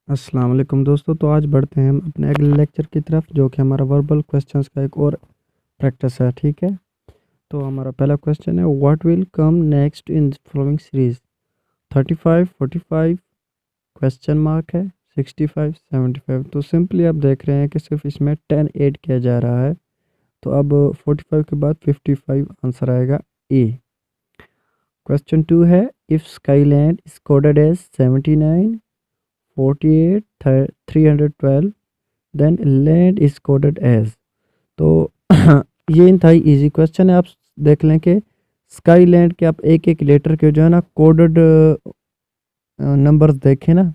अस्सलाम वालेकुम दोस्तों। तो आज बढ़ते हैं हम अपने अगले लेक्चर की तरफ, जो कि हमारा वर्बल क्वेश्चंस का एक और प्रैक्टिस है। ठीक है, तो हमारा पहला क्वेश्चन है, what will come next in the following series. 35, 45 question mark है, 65, 75। तो सिंपली आप देख रहे हैं कि सिर्फ इसमें 10 ऐड किया जा रहा है। तो अब 45 के बाद 55 आंसर आएगा ए। क्वेश्चन 2 है, if skyland is coded as 79, 48, 312, then land is coded as. तो ये इंतहाई इजी क्वेश्चन है। आप देख लें कि स्काई लैंड के आप एक एक लेटर के जो है ना कोडेड नंबर्स देखें ना।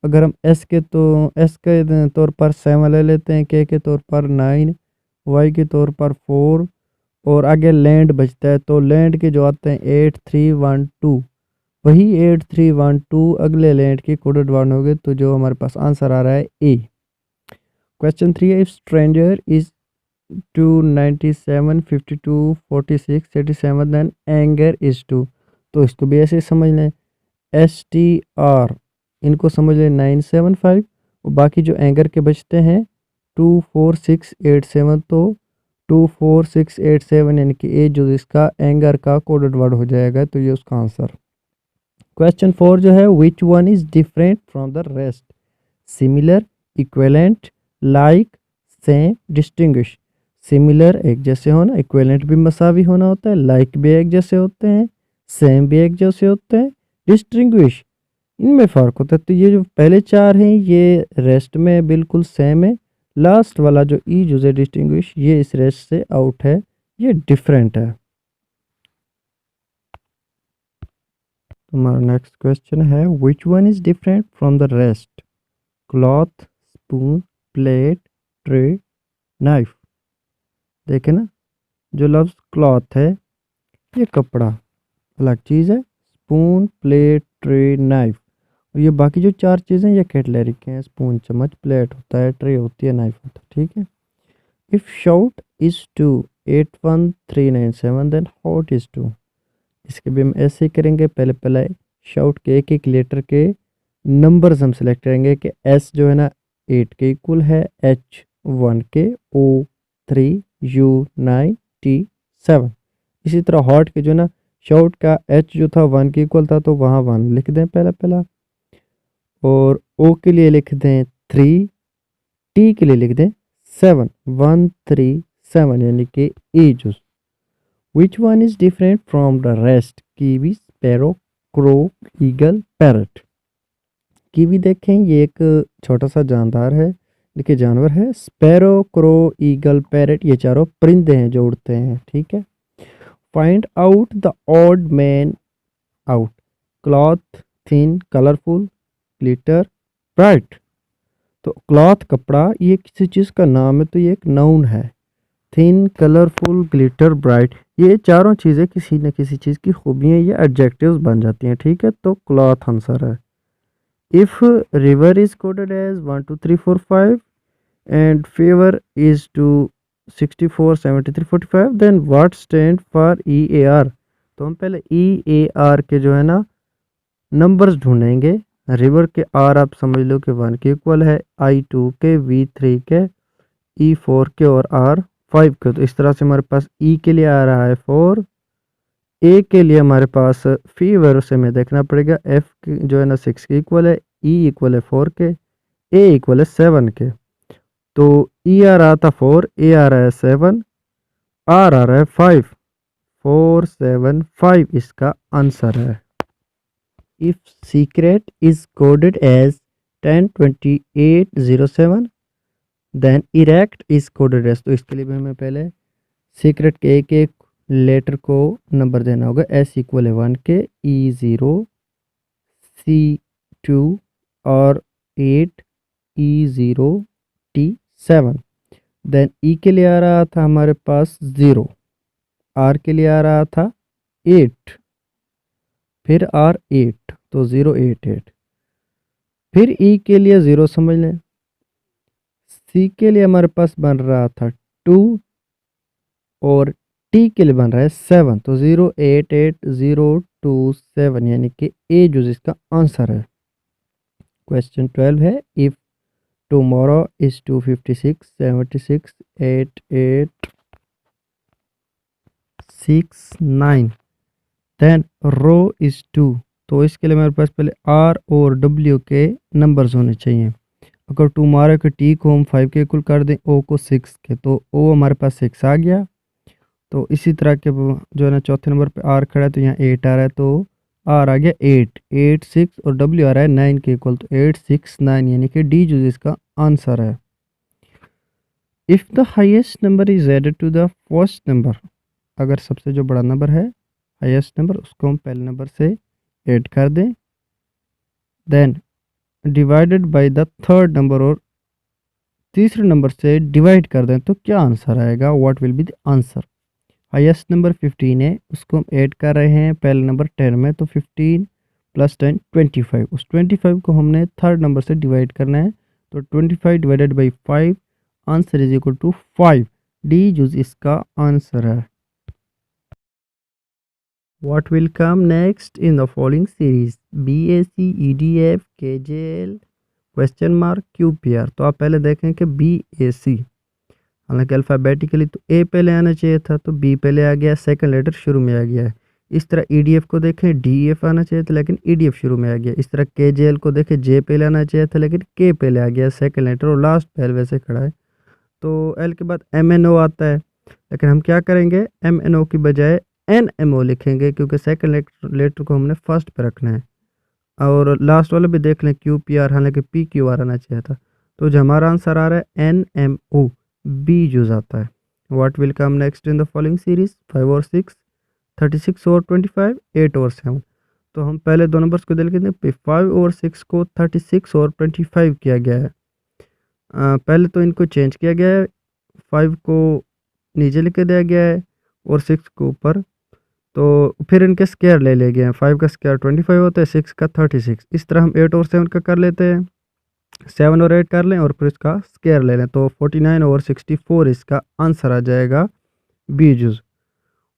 अगर हम एस के तौर पर 7 ले लेते हैं, के तौर पर 9, वाई के तौर पर 4, और आगे लैंड बचता है, तो लैंड के जो आते हैं 8312, वही 8312 अगले लैंड की कोडेड वन हो गए। तो जो हमारे पास आंसर आ रहा है ए। क्वेश्चन 3 है, if stranger is 297, 52, 46, 87, then anger is 2। तो इसको भी ऐसे समझ लें, STR इनको समझ लें 975, और बाकी जो एंगर के बचते हैं 24687। तो 24687 यानी कि ए जो इसका एंगर का कोडेड वर्ड हो जाएगा, तो ये उसका आंसर। क्वेश्चन 4 जो है, विच one is different from the rest. Similar, equivalent, like, same, distinguish. Similar एक जैसे होना, इक्विवेलेंट भी मसावी होना होता है, लाइक भी एक जैसे होते हैं, सेम भी एक जैसे होते हैं, डिस्टिंग्विश इनमें फ़र्क होता है। तो ये जो पहले चार हैं ये रेस्ट में बिल्कुल सेम है। लास्ट वाला जो ई जो है डिस्टिंग्विश, ये इस रेस्ट से आउट है, ये डिफरेंट है। हमारा नेक्स्ट क्वेश्चन है, विच one is different from the rest. Cloth, spoon, plate, tray, knife. देखे ना, जो लफ्ज़ क्लॉथ है ये कपड़ा अलग चीज़ है, स्पून, प्लेट, ट्रे, नाइफ, और ये बाकी जो चार चीज़ें ये कैटलरी के हैं। स्पून चम्मच, प्लेट होता है, ट्रे होती है, नाइफ होता है। ठीक है। If shout is 2, 8, 1, 3, 9, 7, then hot is 2। इसके भी हम ऐसे ही करेंगे, पहले पहले शाउट के एक एक लेटर के नंबर्स हम सेलेक्ट करेंगे कि एस जो है ना 8 के इक्वल है, एच 1 के, ओ 3, यू 9, टी 7। इसी तरह हॉट के जो है ना, शाउट का एच जो था 1 के इक्वल था, तो वहाँ 1 लिख दें पहला पहला, और ओ के लिए लिख दें 3, टी के लिए लिख दें 7, 1 3 7 यानी कि ए जो। विच one is different from the rest. Kiwi, sparrow, crow, eagle, parrot. Kiwi देखें, ये एक छोटा सा जानदार है, देखिए जानवर है। स्पैरो, क्रो, ईगल, पैरट ये चारों परिंदे हैं जो उड़ते हैं। ठीक है। Find out the odd man out. Cloth, thin, colourful, glitter, bright. तो क्लॉथ कपड़ा, ये किसी चीज़ का नाम है, तो ये एक नाउन है। थिन, कलरफुल, ग्लिटर, ब्राइट, ये चारों चीज़ें किसी न किसी चीज़ की खूबियाँ या एडजेक्टिव्स बन जाती हैं। ठीक है, तो क्लॉथ आंसर है। If river is coded as 1 2 3 4 5 and favour is to 64 73 45, then what stand for EAR। तो हम पहले EAR के जो है ना नंबर्स ढूंढेंगे। रिवर के आर आप समझ लो कि 1 के इक्वल है, I2 के, V3 के, E4 के, और R5 के। तो इस तरह से हमारे पास E के लिए आ रहा है 4, ए के लिए हमारे पास फीवर से हमें देखना पड़ेगा, एफ जो है ना 6 के इक्वल है, ई इक्वल है 4 के, ए इक्वल है 7 के। तो ई आ रहा था 4, ए आ रहा है 7, आर आ रहा है 5, 4 7 5 इसका आंसर है। If secret is coded as 102807, then erect is coded as. तो इसके लिए भी हमें पहले सीक्रेट के एक एक लेटर को नंबर देना होगा। एस इक्वल है 1 के, E0, C2, और 8, E0, T7। देन ई के लिए आ रहा था हमारे पास 0, आर के लिए आ रहा था 8, फिर R8, तो 088। फिर ई के लिए 0 समझ लें। सी के लिए हमारे पास बन रहा था 2, और टी के लिए बन रहा है 7, तो 088 027 यानी कि ए जो जिसका आंसर है। क्वेश्चन 12 है, if tomorrow is 256 76 8 8 6 9 then row is 2। तो इसके लिए मेरे पास पहले आर और डब्ल्यू के नंबर्स होने चाहिए। अगर टुमारो के टी को हम 5 के इक्वल कर दें, ओ को 6 के, तो ओ हमारे पास 6 आ गया। तो इसी तरह के जो है ना चौथे नंबर पे आर खड़ा है, तो यहाँ 8 आ रहा है, तो आर आ गया 8 8 6 और डब्ल्यू आ रहा है 9 के इक्वल, तो 8 6 9 यानी कि डी जो इसका आंसर है। If the highest number is added to the first number, अगर सबसे जो बड़ा नंबर है हाईएस्ट नंबर उसको हम पहले नंबर से ऐड कर दें, then divided by the third number, और तीसरे नंबर से डिवाइड कर दें, तो क्या आंसर आएगा, what will be the answer. Highest number 15 है, उसको हम ऐड कर रहे हैं पहले नंबर 10 में, तो 15 प्लस 10 25। उस 25 को हमने थर्ड नंबर से डिवाइड करना है, तो 25 divided by 5 answer is equal to 5। D जो इसका आंसर है। What will come next in the following series? BAC, EDF, KJL, question mark, QPR। तो आप पहले देखें कि BAC, हालांकि अल्फ़ाबेटिकली तो ए पहले आना चाहिए था, तो बी पहले आ गया, सेकंड लेटर शुरू में आ गया है। इस तरह EDF को देखें, DF आना चाहिए था, लेकिन EDF शुरू में आ गया। इस तरह KJL को देखें, जे पहले आना चाहिए था, लेकिन के पहले आ गया सेकंड लेटर, और लास्ट पहले वैसे खड़ा है। तो एल के बाद MNO आता है, लेकिन हम क्या करेंगे, MNO की बजाय NMO लिखेंगे, क्योंकि सेकंड लेटर को हमने फर्स्ट पे रखना है। और लास्ट वाला भी देख लें, QPR, हालांकि PQR आना चाहिए था। तो जो हमारा आंसर आ रहा है NMO, बी यूज आता है। What will come next in the following series? 5 और 6, 36 और 25, 8 और 7। तो हम पहले दो नंबर्स को देख लेते हैं। 5 और 6 को 36 और 25 किया गया है। पहले तो इनको चेंज किया गया है, 5 को नीचे लिख दिया गया है और 6 को ऊपर। तो फिर इनके स्क्वायर ले लिए गए हैं। 5 का स्क्वायर 25 होता है, 6 का 36। इस तरह हम 8 और 7 का कर लेते हैं, 7 और 8 कर लें और फिर इसका स्क्वायर ले लें, तो 49 और 64 इसका आंसर आ जाएगा बी जूज।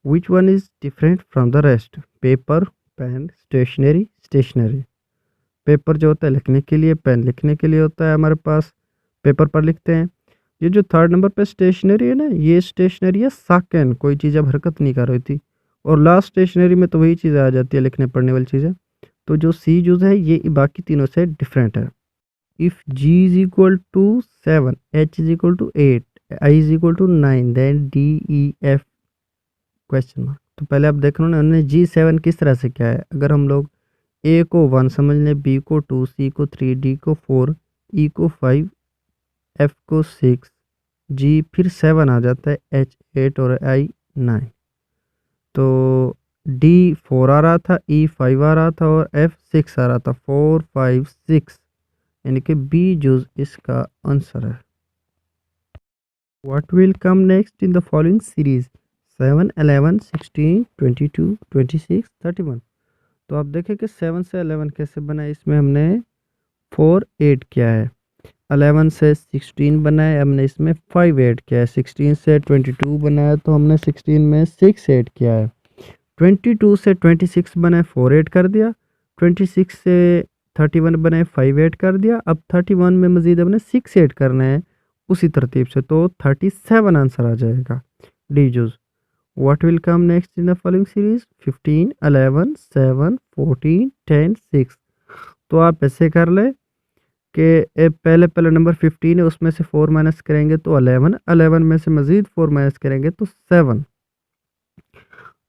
Which one is different from the rest? Paper, pen, stationery, stationery. Paper जो होता है लिखने के लिए, पेन लिखने के लिए होता है, हमारे पास पेपर पर लिखते हैं। ये जो थर्ड नंबर पे स्टेशनरी है ना, ये स्टेशनरी है साकेन, कोई चीज़ अब हरकत नहीं कर रही थी। और लास्ट स्टेशनरी में तो वही चीज़ें आ जाती है, लिखने पढ़ने वाली चीज़ें। तो जो सी यूज है ये बाकी तीनों से डिफरेंट है। If G is equal to 7, H is equal to 8, I is equal to 9, then D E F question mark. तो पहले आप देख लो ना, उन्होंने G7 किस तरह से क्या है। अगर हम लोग A को 1 समझ लें, B को 2, C को 3, D को 4, E को 5, F को 6, G फिर 7 आ जाता है, H 8 और I 9। तो D 4 आ रहा था, E 5 आ रहा था और F 6 आ रहा था, 4 5 6, यानी कि बी जूज इसका आंसर है। What will come next in the following series? 7 11 16 22 26 31। तो आप देखें कि 7 से 11 कैसे बना है। इसमें हमने 4 8 किया है, 11 से 16 बनाया, हमने इसमें 5 ऐड किया है, 16 से 22 बनाया तो हमने 16 में 6 ऐड किया है, 22 से 26 बनाए 4 ऐड कर दिया, 26 से 31 बनाए 5 ऐड कर दिया। अब 31 में मजीद हमने 6 ऐड करना है उसी तरतीब से, तो 37 आंसर आ जाएगा डी जूज। What will come next in the following series? 15 11 7 14 10 6। तो आप ऐसे कर ले कि पहले नंबर 15 है, उसमें से 4 माइनस करेंगे तो 11, 11 में से मजीद 4 माइनस करेंगे तो 7।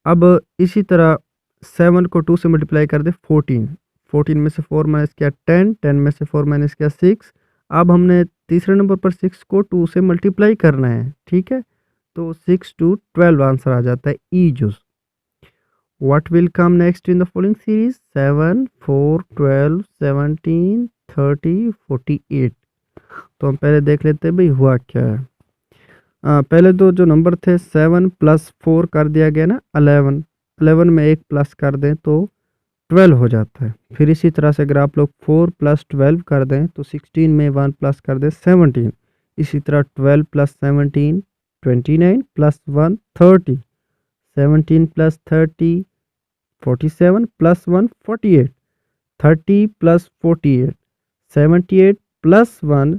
अब इसी तरह 7 को 2 से मल्टीप्लाई कर दे 14, 14 में से 4 माइनस किया 10, 10 में से 4 माइनस किया 6। अब हमने तीसरे नंबर पर 6 को 2 से मल्टीप्लाई करना है, ठीक है। तो 6 to 12 आंसर आ जाता है ई जूस। What will come next in the following series? 7 4 12 17 30 48। तो हम पहले देख लेते हैं भाई हुआ क्या है। पहले तो जो नंबर थे 7 प्लस 4 कर दिया गया ना 11, 11 में एक प्लस कर दें तो 12 हो जाता है। फिर इसी तरह से अगर आप लोग 4 प्लस 12 कर दें तो 16 में 1 प्लस कर दें 17। इसी तरह 12 plus 17 29 plus 1 30, 17 plus 30 47 plus 1 48, 30 plus 48 78 plus 1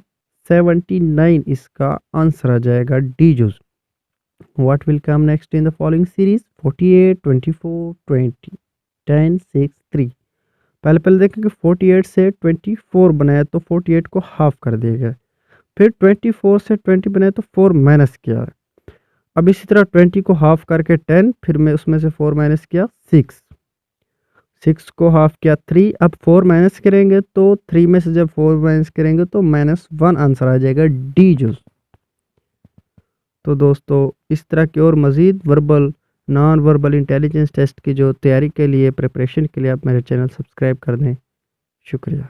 79 इसका आंसर आ जाएगा D juice. What will come next in the following series? 48 24 20 10 6 3। पहले देखें कि 48 से 24 बनाया तो 48 को हाफ कर दिया, फिर 24 से 20 बनाया तो 4 माइनस किया। अब इसी तरह 20 को हाफ करके 10, फिर मैं उसमें से 4 माइनस किया 6 को हाफ किया 3। अब 4 माइनस करेंगे तो 3 में से जब 4 माइनस करेंगे तो -1 आंसर आ जाएगा डी जूस। तो दोस्तों इस तरह की और मज़ीद verbal non verbal intelligence test की जो तैयारी के लिए प्रिपरेशन के लिए आप मेरे चैनल सब्सक्राइब कर दें। शुक्रिया।